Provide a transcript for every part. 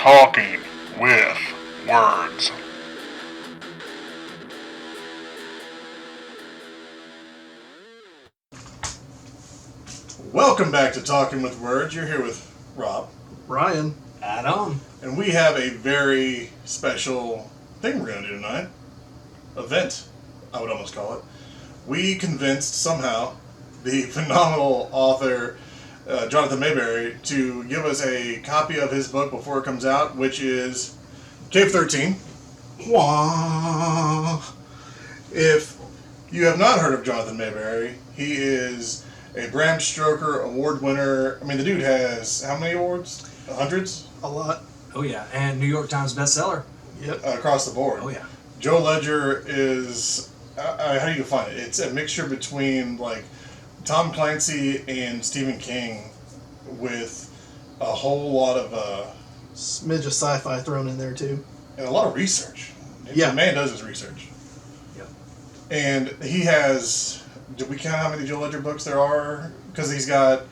Talking with Words. Welcome back to Talking with Words. You're here with Rob, Ryan, Adam, and we have a very special thing we're going to do tonight. Event, I would almost call it. We convinced somehow the phenomenal author Jonathan Maberry to give us a copy of his book before it comes out, which is Cave 13. Wah. If you have not heard of Jonathan Maberry, he is a Bram Stoker award winner. I mean, the dude has how many awards? Hundreds? a lot. oh yeah, and New York Times bestseller. Yep. Across the board. Oh yeah. Joe Ledger is, how do you define it? It's a mixture between like Tom Clancy and Stephen King with a whole lot of, Smidge of sci-fi thrown in there too. and a lot of research. Yeah. The man does his research. Yep. And he has, did we count how many Joe Ledger books there are? Because he's got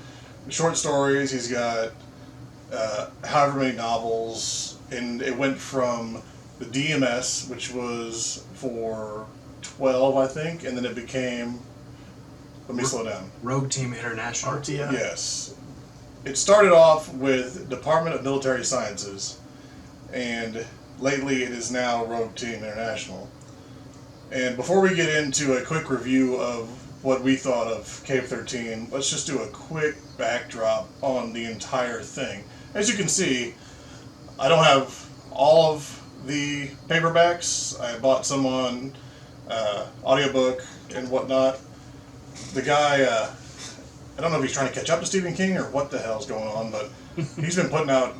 short stories, he's got however many novels, and it went from the DMS, which was for 12, I think, and then it became, let me slow down. Rogue Team International. RTI. Yes. It started off with Department of Military Sciences, and lately it is now Rogue Team International. And before we get into a quick review of what we thought of Cave 13, let's just do a quick backdrop on the entire thing. As you can see, I don't have all of the paperbacks. I bought some on audiobook and whatnot. The guy, I don't know if he's trying to catch up to Stephen King or what the hell's going on, but he's been putting out,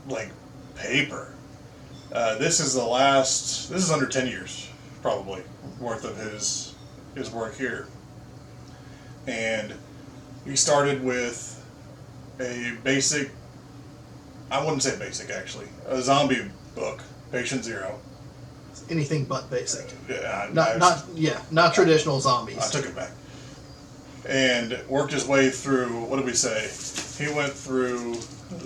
like, paper. This is under 10 years, probably, worth of his work here. And he started with a basic, I wouldn't say basic actually, a zombie book, Patient Zero. Anything but basic. Yeah, Not traditional zombies. I took it back. And worked his way through, what did we say? He went through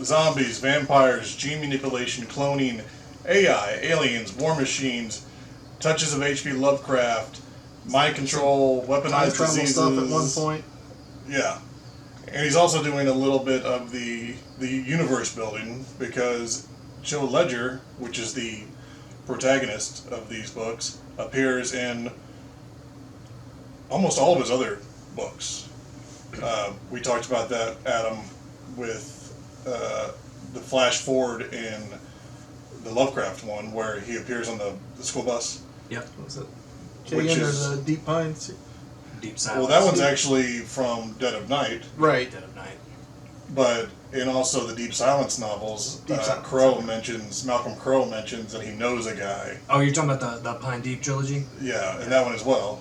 zombies, vampires, gene manipulation, cloning, AI, aliens, war machines, touches of H.P. Lovecraft, mind control, Time weaponized travel diseases. stuff at one point. Yeah. And he's also doing a little bit of the universe building, because Joe Ledger, which is the protagonist of these books, appears in almost all of his other books. We talked about that, Adam, with the flash forward in the Lovecraft one, where he appears on the school bus. Yep. What was it? Which Kagan or is- the Deep Pines? Deep Silence. Well, that one's actually from Dead of Night, Right. Dead of Night. but in also the Deep Silence novels, Deep Silence, Malcolm Crowe mentions that he knows a guy. Oh, you're talking about the Pine Deep trilogy? Yeah, and that one as well.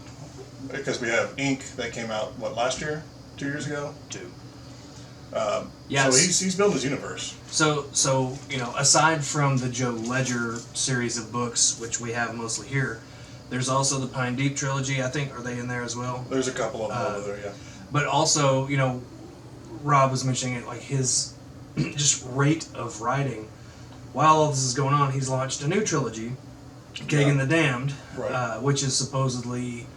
Because we have Ink that came out, last year? 2 years ago? Two. So Yes. he's building his universe. So aside from the Joe Ledger series of books, which we have mostly here, there's also the Pine Deep trilogy. I think, are they in there as well? There's a couple of them over there, yeah. But also, Rob was mentioning it, like his just rate of writing. While all this is going on, he's launched a new trilogy, Kagan the Damned, Right. which is supposedly,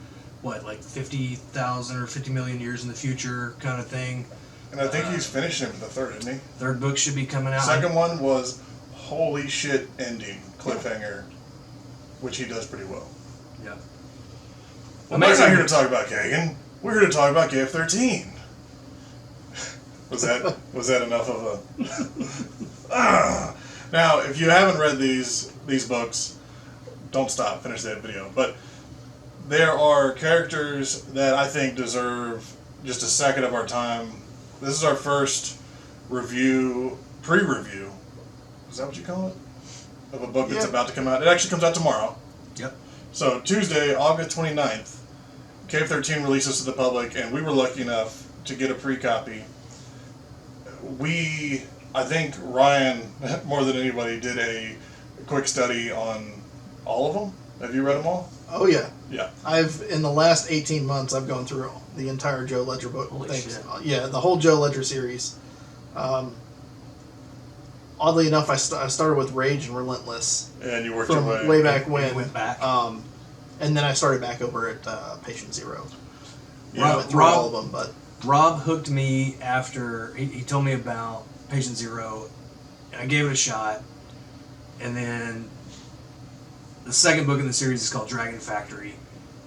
like 50,000 or 50 million years in the future kind of thing. And I think he's finishing with the third, isn't he? Third book should be coming out. Second one was holy shit ending, cliffhanger, which he does pretty well. Yeah. Well, we're not here to talk about Kagan. We're here to talk about Cave 13. Was that enough of a... Now, if you haven't read these books, don't stop. Finish that video. But there are characters that I think deserve just a second of our time. This is our first pre-review. Is that what you call it? Of a book that's Yeah. about to come out. It actually comes out tomorrow. Yep. So Tuesday, August 29th, Cave 13 releases to the public, and we were lucky enough to get a pre-copy. I think Ryan, more than anybody, did a quick study on all of them. Have you read them all? Oh yeah. Yeah. In the last 18 months, I've gone through the entire Joe Ledger book. Holy shit. Yeah, the whole Joe Ledger series. oddly enough, I started with Rage and Relentless And you worked from your way. way back And when. went back. And then I started back over at Patient Zero. Yeah. I went through all of them, but Rob hooked me after he told me about Patient Zero, and I gave it a shot. And then the second book in the series is called Dragon Factory,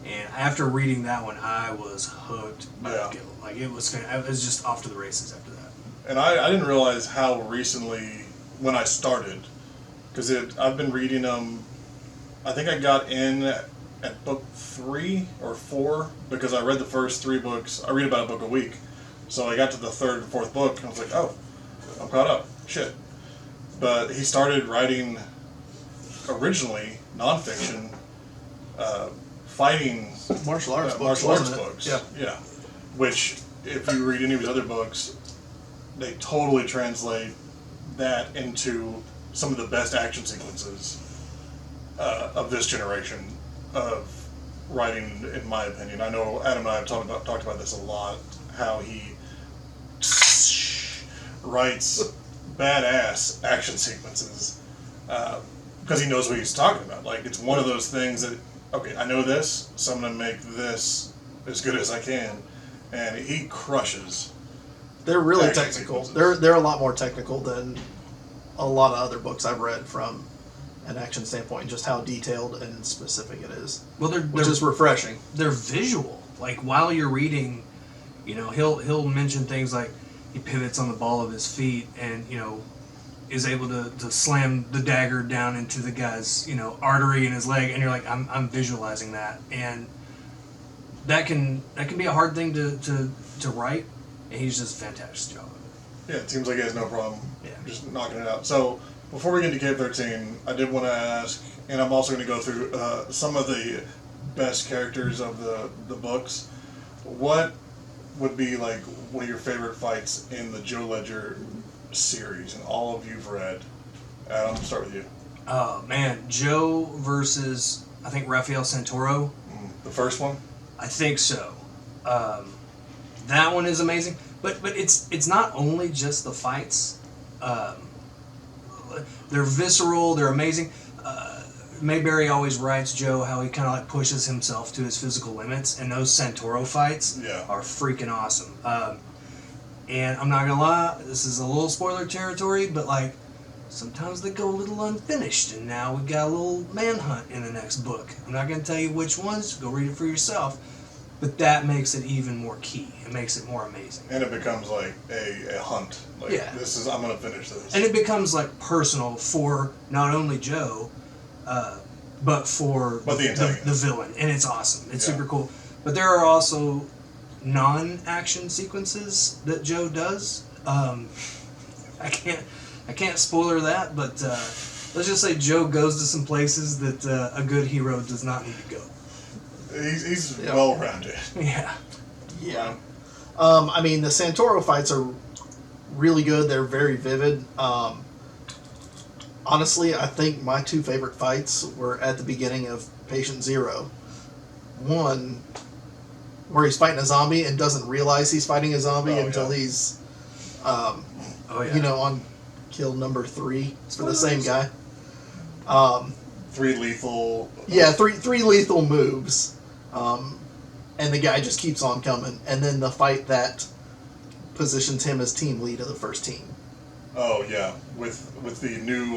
and after reading that one, I was hooked by the guild. Like it was just off to the races after that. And I didn't realize how recently when I started, because I've been reading them. I think I got in at book 3 or 4 because I read the first 3 books. I read about a book a week, so I got to the 3rd and 4th book and I was like, oh, I'm caught up. Shit. But he started writing originally nonfiction, fighting martial arts books. martial arts wasn't it? books. Yeah. Which, if you read any of his other books, they totally translate that into some of the best action sequences of this generation of writing, in my opinion. I know Adam and I have talked about this a lot, how he writes badass action sequences because he knows what he's talking about. Like, it's one of those things that, okay, I know this, so I'm going to make this as good as I can, and he crushes. They're really Action technical. sequences. They're a lot more technical than a lot of other books I've read from an action standpoint, just how detailed and specific it is. Well, Which is refreshing. They're visual. Like while you're reading, he'll mention things like he pivots on the ball of his feet and is able to slam the dagger down into the guy's artery in his leg, and you're like, I'm visualizing that, and that can be a hard thing to write, and he's just a fantastic job of it. Yeah, it seems like he has no problem Yeah. just knocking it out. So, before we get into Cave 13, I did want to ask, and I'm also going to go through some of the best characters of the books. What would be like one of your favorite fights in the Joe Ledger series, and all of you've read? Adam, I'll start with you. Oh man, Joe versus I think Rafael Santoro. The first one? I think so. That one is amazing, but it's not only just the fights. They're visceral. They're amazing. Maberry always writes Joe how he kind of like pushes himself to his physical limits, and those Santoro fights are freaking awesome. And I'm not gonna lie, this is a little spoiler territory, but like sometimes they go a little unfinished, and now we've got a little manhunt in the next book. I'm not gonna tell you which ones. Go read it for yourself. But that makes it even more key. It makes it more amazing. And it becomes like a hunt. Like, I'm going to finish this. And it becomes like personal for not only Joe, but for the villain. And it's awesome. It's super cool. But there are also non-action sequences that Joe does. I can't spoiler that, but let's just say Joe goes to some places that a good hero does not need to go. He's well-rounded. Yeah. Yeah. I mean, the Santoro fights are really good. They're very vivid. Honestly, I think my 2 favorite fights were at the beginning of Patient Zero. One, where he's fighting a zombie and doesn't realize he's fighting a zombie until he's, on kill number 3 for the same guy. 3 lethal. Yeah, three lethal moves. And the guy just keeps on coming. And then the fight that positions him as team lead of the first team. Oh, yeah. With the new,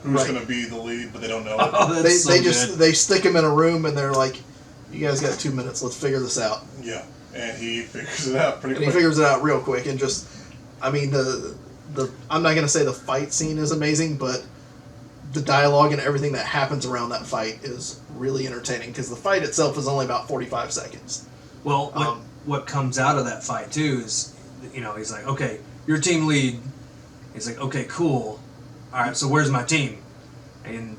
who's going to be the lead, but they don't know it. Oh, they stick him in a room and they're like, you guys got 2 minutes, let's figure this out. Yeah, and he figures it out pretty quick. He figures it out real quick, and just, I mean, the I'm not going to say the fight scene is amazing, but the dialogue and everything that happens around that fight is really entertaining, because the fight itself is only about 45 seconds. Well, what comes out of that fight, too, is, he's like, okay, you're team lead. He's like, okay, cool. All right, so where's my team? And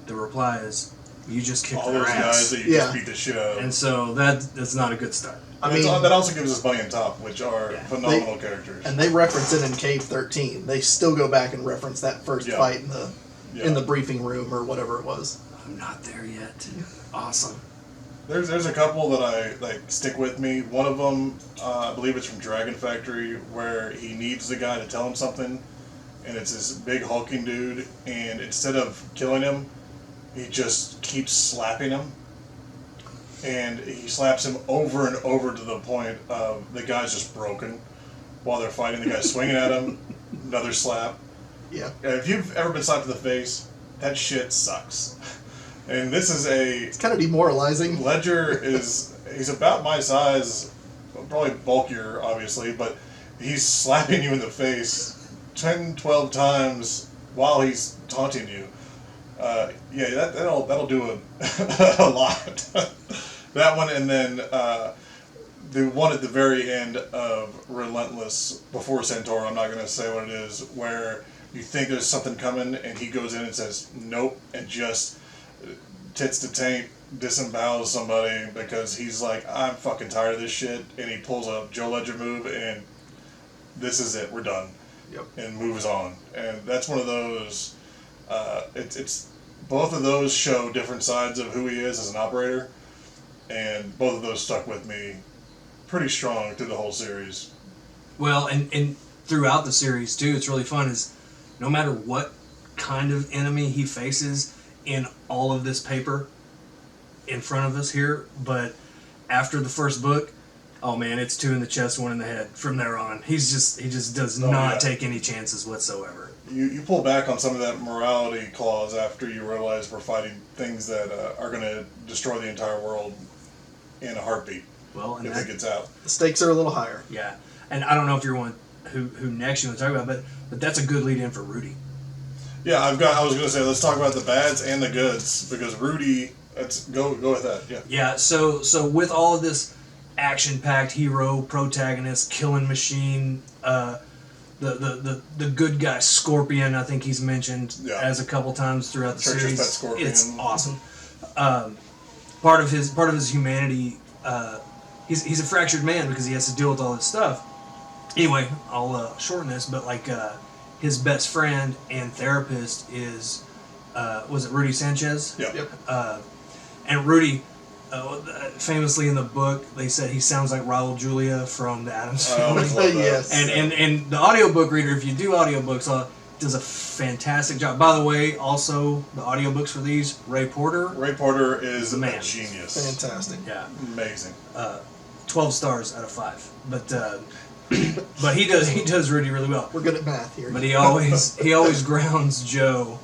the reply is, you just kicked all their those ass. guys that you just beat the shit out of. And so that's not a good start. I mean, that also gives us Bunny and Top, which are phenomenal characters. And they reference it in Cave 13. They still go back and reference that first fight in the briefing room or whatever it was. I'm not there yet. Awesome. There's a couple that I stick with me. One of them, I believe it's from Dragon Factory, where he needs the guy to tell him something, and it's this big hulking dude, and instead of killing him, he just keeps slapping him. And he slaps him over and over to the point of the guy's just broken while they're fighting. The guy's swinging at him, another slap. Yeah. If you've ever been slapped in the face, that shit sucks. And this is It's kind of demoralizing. Ledger he's about my size, probably bulkier, obviously, but he's slapping you in the face 10, 12 times while he's taunting you. That'll do a lot. That one, and then the one at the very end of Relentless, before Centaur, I'm not going to say what it is, where you think there's something coming, and he goes in and says, nope, and just tits to taint disembowels somebody because he's like, I'm fucking tired of this shit, and he pulls a Joe Ledger move, and this is it, we're done. Yep. And moves on. And that's one of those, it's both of those show different sides of who he is as an operator, and both of those stuck with me pretty strong through the whole series. Well, and throughout the series too, it's really fun is no matter what kind of enemy he faces in all of this paper in front of us here, but after the first book, oh man, it's 2 in the chest, 1 in the head from there on. He just does not take any chances whatsoever. You pull back on some of that morality clause after you realize we're fighting things that are going to destroy the entire world in a heartbeat. Well, and if it gets out, the stakes are a little higher. Yeah, and I don't know if you're one who next you want to talk about, but that's a good lead in for Rudy. Yeah, I was going to say let's talk about the bads and the goods because Rudy. Let's go with that. Yeah. Yeah. So with all of this action-packed hero protagonist killing machine, the good guy Scorpion, I think he's mentioned as a couple times throughout the Church's series. Pet Scorpion. It's awesome. Part of his humanity. He's a fractured man because he has to deal with all this stuff. Anyway, I'll shorten this, but like his best friend and therapist is was it Rudy Sanchez? Yep. And Rudy, famously in the book, they said he sounds like Raul Julia from the Addams Family. Yes. And the audiobook reader, if you do audiobooks, does a fantastic job. By the way, also the audiobooks for these, Ray Porter. Ray Porter is a man. Genius. Fantastic. Yeah. Amazing. 12 stars out of 5. But he does Rudy really well. We're good at math here. But he always grounds Joe.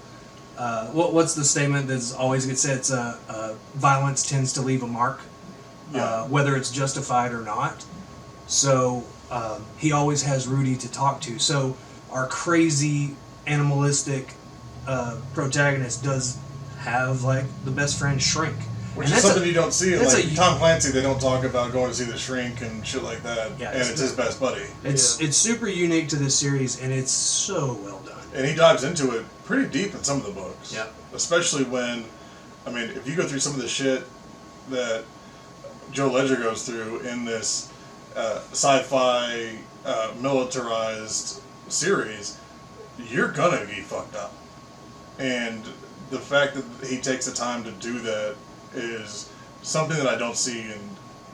What's the statement that's always gets said? It's violence tends to leave a mark, whether it's justified or not. So he always has Rudy to talk to. So our crazy animalistic protagonist does have like the best friend Shrink. Which is something you don't see. Like Tom Clancy, they don't talk about going to see the Shrink and shit like that. Yeah, and it's his best buddy. It's super unique to this series, and it's so well done. And he dives into it pretty deep in some of the books. Yeah. Especially when, I mean, if you go through some of the shit that Joe Ledger goes through in this sci-fi militarized series, you're gonna be fucked up. And the fact that he takes the time to do that is something that I don't see in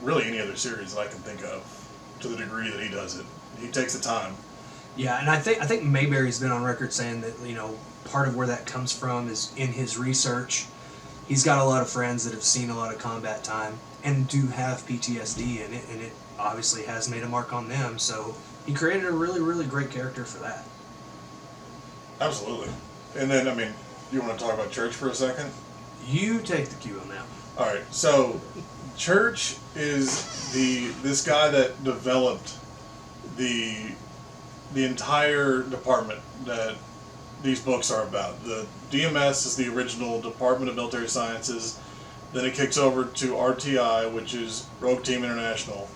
really any other series that I can think of to the degree that he does it. He takes the time. Yeah, and I think Maberry's been on record saying that, you know, part of where that comes from is in his research. He's got a lot of friends that have seen a lot of combat time and do have PTSD in it, and it obviously has made a mark on them, so he created a really, really great character for that. Absolutely. And then, I mean, you want to talk about Church for a second? You take the cue on that one. Alright, so Church is this guy that developed the entire department that these books are about. The DMS is the original Department of Military Sciences. Then it kicks over to RTI, which is Rogue Team International.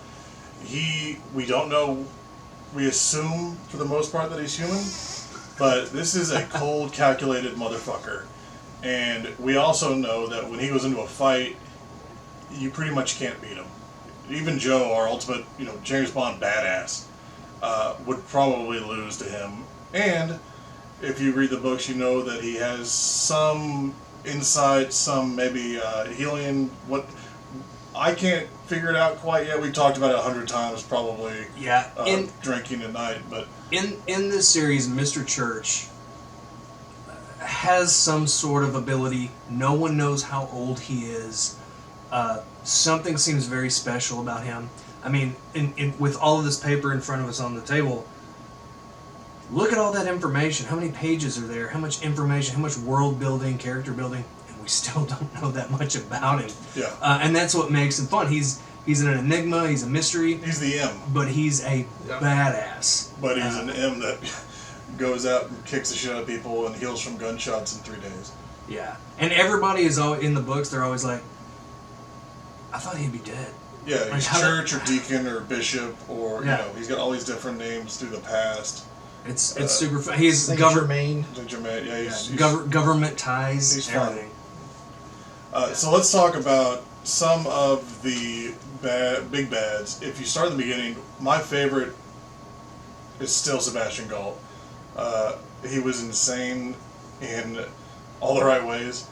We don't know, we assume for the most part that he's human, but this is a cold, calculated motherfucker. And we also know that when he goes into a fight, you pretty much can't beat him. Even Joe, our ultimate, James Bond badass, would probably lose to him. And if you read the books, you know that he has some insight, some maybe healing. What I can't figure it out quite yet. We talked about it 100 times probably. Yeah. Drinking at night, but in this series, Mr. Church has some sort of ability. No one knows how old he is. Something seems very special about him. I mean, with all of this paper in front of us on the table, look at all that information. How many pages are there? How much information? How much world building, character building? And we still don't know that much about him. Yeah. And that's what makes him fun. He's an enigma. He's a mystery. He's the M. But he's a badass. But he's an M that goes out and kicks the shit out of people and heals from gunshots in 3 days. Yeah. And everybody is all in the books. They're always like, I thought he'd be dead. Yeah, Like, he's church or deacon or bishop or, you Yeah. know, he's got all these different names through the past. It's super fun. He's Saint government. Germain. Yeah, he's Government ties. he's fun. Everything. So let's talk about some of the big bads. If you start at the beginning, my favorite is still Sebastian Galt. He was insane in all the right ways.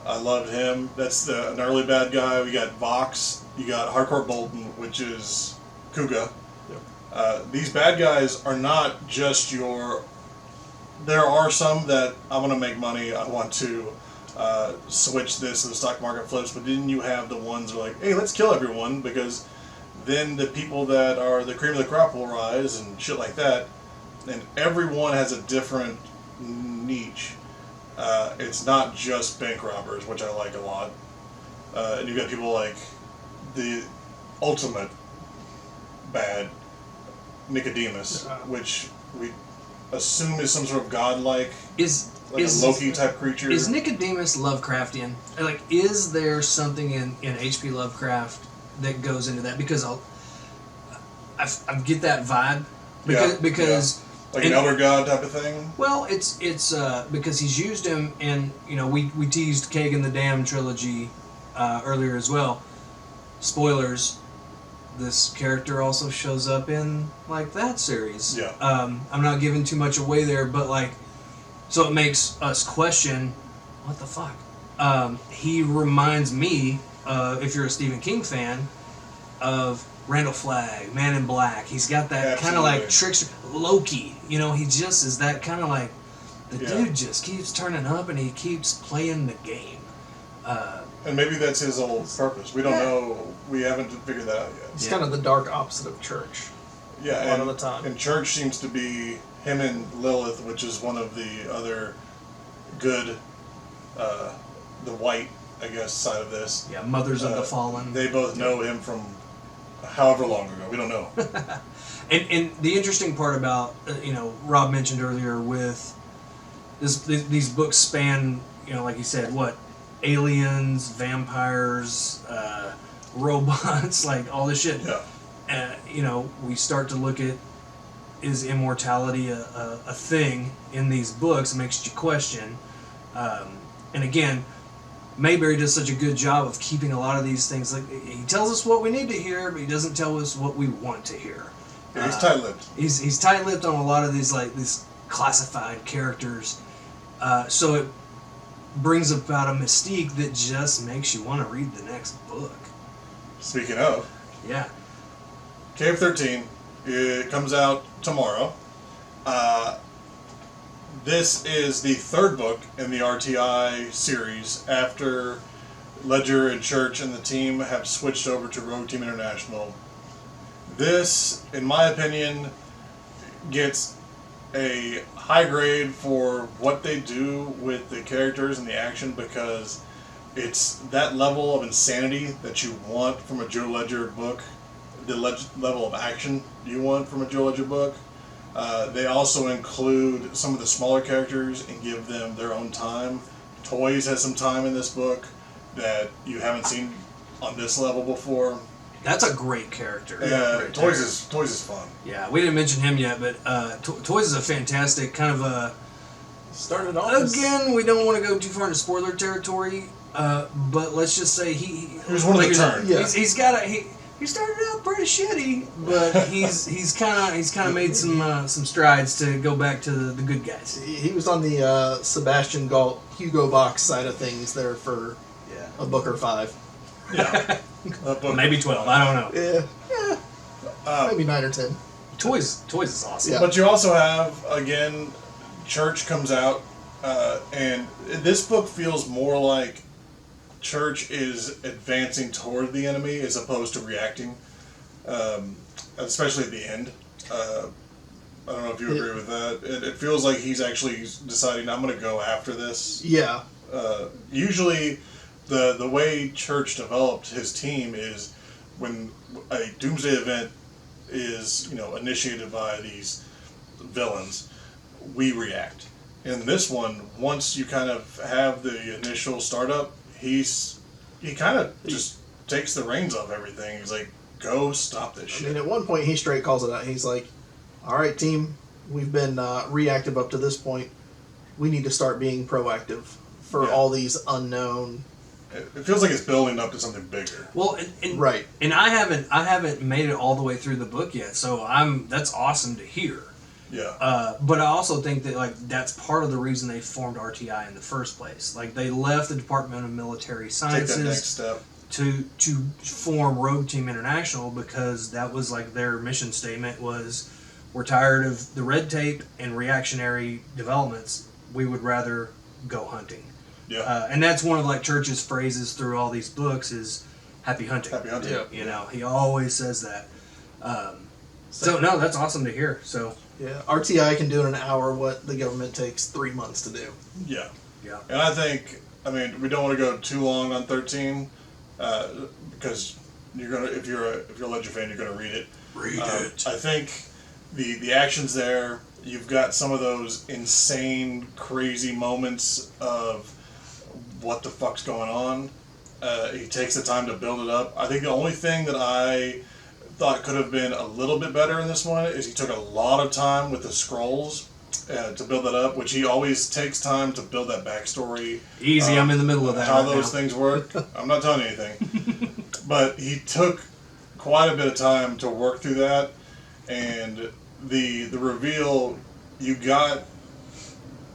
I loved him. That's an early bad guy. We got Vox. You got Hardcore Bolton, which is Kuga. Yep. These bad guys are not just your... There are some that I want to make money. I want to switch this so the stock market flips. But then you have the ones that are like, hey, let's kill everyone, because then the people that are the cream of the crop will rise and shit like that. And everyone has a different niche. It's not just bank robbers, which I like a lot. And you've got people like the ultimate bad Nicodemus, which we assume is some sort of godlike, a Loki type creature. Is Nicodemus Lovecraftian? Like, is there something in H.P. Lovecraft that goes into that? Because I get that vibe. Because like an elder god type of thing. Well, it's because he's used him, and we teased Kagan the Damned trilogy earlier as well. Spoilers. This character also shows up in like that series. Yeah. I'm not giving too much away there, but like, so it makes us question, what the fuck? He reminds me, if you're a Stephen King fan, of Randall Flagg, Man in Black. He's got that kind of like trickster. Loki, he just is that kind of like, dude just keeps turning up and he keeps playing the game. And maybe that's his whole purpose. We don't know. We haven't figured that out yet. He's kind of the dark opposite of Church. Yeah, a lot of the time. And Church seems to be him and Lilith, which is one of the other good, the white, I guess, side of this. Yeah, Mothers of the Fallen. They both know him from however long ago. We don't know. And the interesting part about, Rob mentioned earlier with these books span, like you said, what? Aliens, vampires, robots, like all this shit. Yeah. We start to look at, is immortality a thing in these books? It makes you question. And again, Maberry does such a good job of keeping a lot of these things. Like, he tells us what we need to hear, but he doesn't tell us what we want to hear. Yeah, he's tight-lipped. He's tight-lipped on a lot of these these classified characters. So it brings about a mystique that just makes you want to read the next book. Speaking of, yeah, Cave 13, it comes out tomorrow. This is the third book in the RTI series after Ledger and Church and the team have switched over to Rogue Team International. This, in my opinion, gets a high grade for what they do with the characters and the action, because it's that level of insanity that you want from a Joe Ledger book, the level of action you want from a Joe Ledger book. They also include some of the smaller characters and give them their own time. Toys has some time in this book that you haven't seen on this level before. that's a great character. Yeah, Toys is fun. Yeah, we didn't mention him yet, but Toys is a fantastic kind of a... Started off Again, we don't want to go too far into spoiler territory, but let's just say he was one of the turn. Yeah. He's got a... He started out pretty shitty, but he's kind of made some strides to go back to the good guys. He was on the Sebastian Galt Hugo Box side of things there for a book or five. Yeah. Maybe 12. I don't know. Yeah. Maybe 9 or 10. Toys is awesome. Yeah. But you also have, again, Church comes out, and this book feels more like Church is advancing toward the enemy as opposed to reacting, especially at the end. I don't know if you agree with that. It feels like he's actually deciding, I'm going to go after this. Yeah. Usually, the way Church developed his team is when a doomsday event is initiated by these villains, we react. In this one, once you kind of have the initial startup, he kind of just takes the reins off everything. He's like, go stop this shit. I mean, at one point he straight calls it out. He's like, all right, team, we've been reactive up to this point. We need to start being proactive for all these unknown. It feels like it's building up to something bigger. Well, and right. And I haven't made it all the way through the book yet, so that's awesome to hear. Yeah. But I also think that that's part of the reason they formed RTI in the first place. Like they left the Department of Military Sciences Take that next step to form Rogue Team International, because that was like their mission statement was, we're tired of the red tape and reactionary developments. We would rather go hunting. Yeah. And that's one of like Church's phrases through all these books is happy hunting. Happy hunting. Yeah. He always says that. So no, that's awesome to hear. So yeah, RTI can do in an hour what the government takes 3 months to do. Yeah. Yeah. And I think, we don't want to go too long on 13, because if you're a Ledger fan, you're gonna read it. Read it. I think the actions there, you've got some of those insane, crazy moments of what the fuck's going on. He takes the time to build it up. I think the only thing that I thought could have been a little bit better in this one is he took a lot of time with the scrolls to build that up, which he always takes time to build that backstory. Easy, I'm in the middle of that. How right those now. things work. I'm not telling you anything. But he took quite a bit of time to work through that, and the reveal you got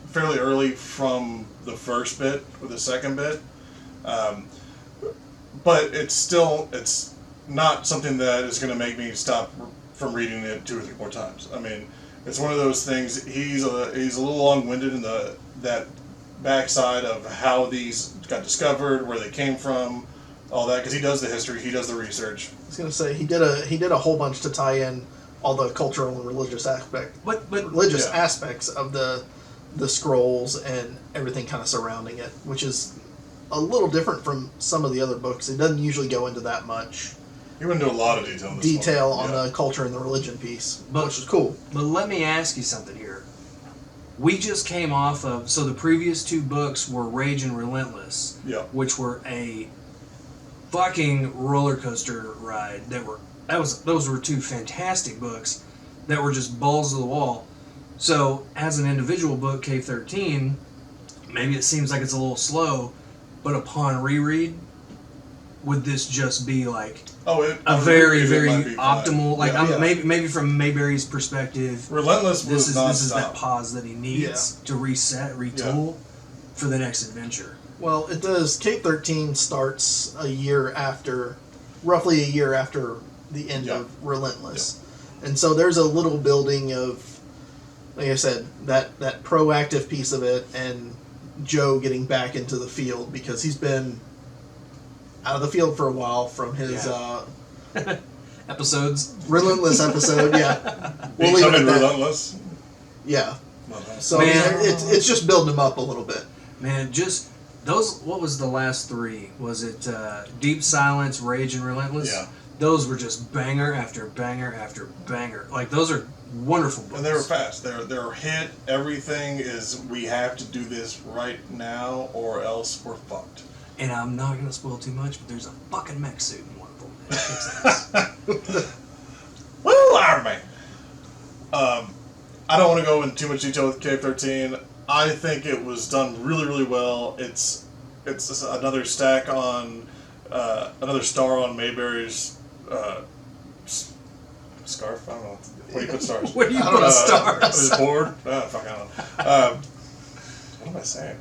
fairly early from the first bit or the second bit, but it's not something that is going to make me stop from reading it 2 or 3 more times. I mean, it's one of those things. He's a little long-winded in that backside of how these got discovered, where they came from, all that, because he does the history, he does the research. I was gonna say he did a whole bunch to tie in all the cultural and religious aspects of the scrolls and everything kind of surrounding it, which is a little different from some of the other books. It doesn't usually go into that much. He went into a lot of detail On the culture and the religion piece, which is cool. But let me ask you something here. We just came off of, so the previous 2 books were Rage and Relentless, which were a fucking roller coaster ride. Those were 2 fantastic books that were just balls to the wall. So as an individual book, K-13, maybe it seems like it's a little slow, but upon reread, would this just be like a very, very optimal? Like maybe from Maberry's perspective, Relentless. This is that pause that he needs to reset, retool for the next adventure. Well, it does. K-13 starts roughly a year after the end of Relentless, and so there's a little building of, like I said, that proactive piece of it, and Joe getting back into the field because he's been out of the field for a while from his episodes. Relentless episode. We'll leave it at that. Relentless. Yeah. So it's just building him up a little bit. Man, just those. What was the last 3? Was it Deep Silence, Rage, and Relentless? Yeah. Those were just banger after banger after banger. Like those are wonderful books. And they were fast. They're hit. Everything is, we have to do this right now or else we're fucked. And I'm not going to spoil too much, but there's a fucking mech suit in one of them. It kicks ass. Woo, Iron Man! I don't want to go into too much detail with K-13. I think it was done really, really well. It's another stack on, another star onMayberry's scarf. I don't know. Where do you put stars? Where do you put stars? His board. Fuck, I don't know. What am I saying?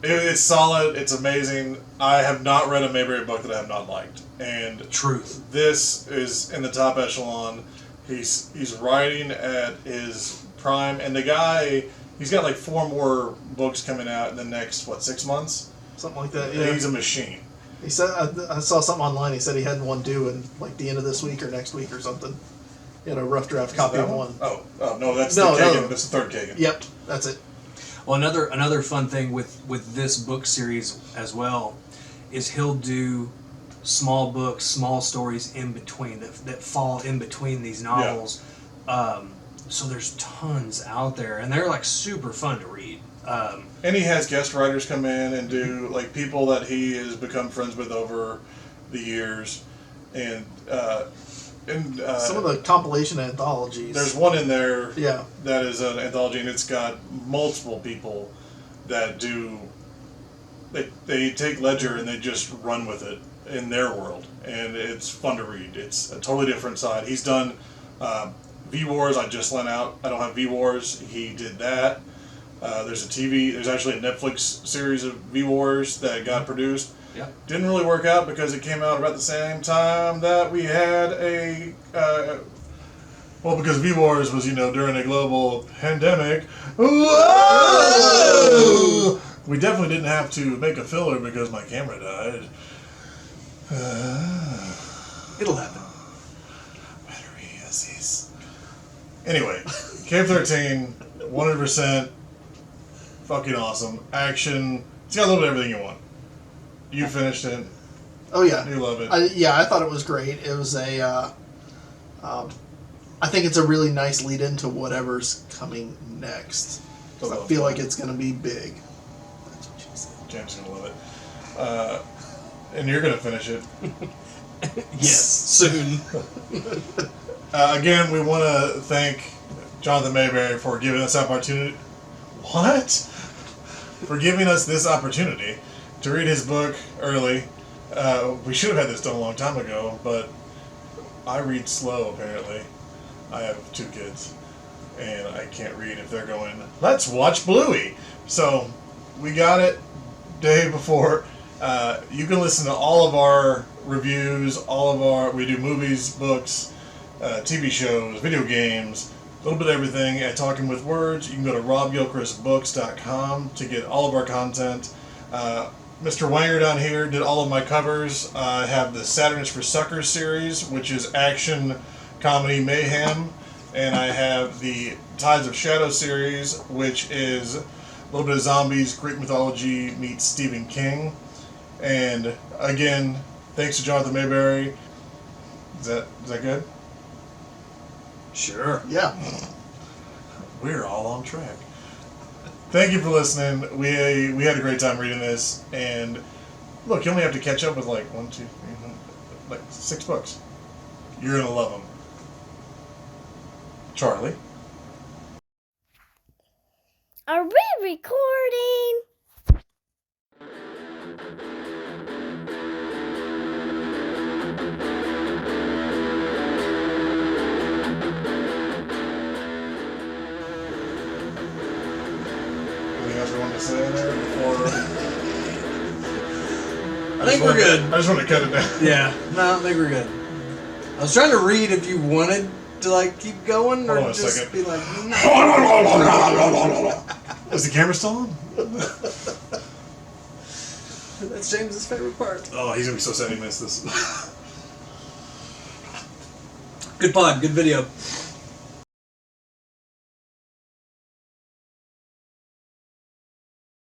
It's solid. It's amazing. I have not read a Maberry book that I have not liked, and Truth. this is in the top echelon. He's writing at his prime, and the guy, he's got like 4 more books coming out in the next 6 months, something like that. Yeah, he's a machine. He said I saw something online. He said he had one due in like the end of this week or next week or something. He had a rough draft copy of one. Oh no, that's No, the Kagan. no. That's the third Kagan. Yep, that's it. Well, another fun thing with this book series as well is he'll do small books, small stories in between that fall in between these novels. Yeah. So there's tons out there, and they're like super fun to read. And he has guest writers come in and do like people that he has become friends with over the years, and some of the compilation anthologies. There's one in there. Yeah. That is an anthology, and it's got multiple people that do. They take Ledger and they just run with it in their world, and it's fun to read. It's a totally different side. He's done V Wars. I just lent out. I don't have V Wars. He did that. There's actually a Netflix series of V Wars that got produced. Yeah. Didn't really work out because it came out about the same time that we had because V Wars was, during a global pandemic. Whoa! We definitely didn't have to make a filler because my camera died. It'll happen. Battery asses. Anyway, Cave 13, 100%, fucking awesome. Action. It's got a little bit of everything you want. You finished it. Oh yeah, You love it. I thought it was great. It was I think it's a really nice lead into whatever's coming next. I feel like it's going to be big. That's what she said. James is going to love it. And you're going to finish it. Yes, soon. Again, we want to thank Jonathan Maberry for giving us opportunity. What? For giving us this opportunity to read his book early. We should have had this done a long time ago, but I read slow, apparently. I have 2 kids, and I can't read if they're going, let's watch Bluey. So, we got it day before. You can listen to all of our reviews, we do movies, books, TV shows, video games, a little bit of everything at Talking With Words. You can go to robgilchristbooks.com to get all of our content. Mr. Wanger down here did all of my covers. I have the Saturn is for Suckers series, which is action, comedy, mayhem. And I have the Tides of Shadow series, which is a little bit of zombies, Greek mythology meets Stephen King. And again, thanks to Jonathan Maberry. Is that good? Sure. Yeah. We're all on track. Thank you for listening. We had a great time reading this, and look, you only have to catch up with 6 books. You're gonna love them. Charlie. Are we recording? Anything else we want to say there before? I think we're good. I just want to cut it down. Yeah. No, I think we're good. I was trying to read if you wanted to keep going or Hold on a just second. be like, no. Is the camera still on? That's James's favorite part. Oh, he's gonna be so sad he missed this. Good pod, good video.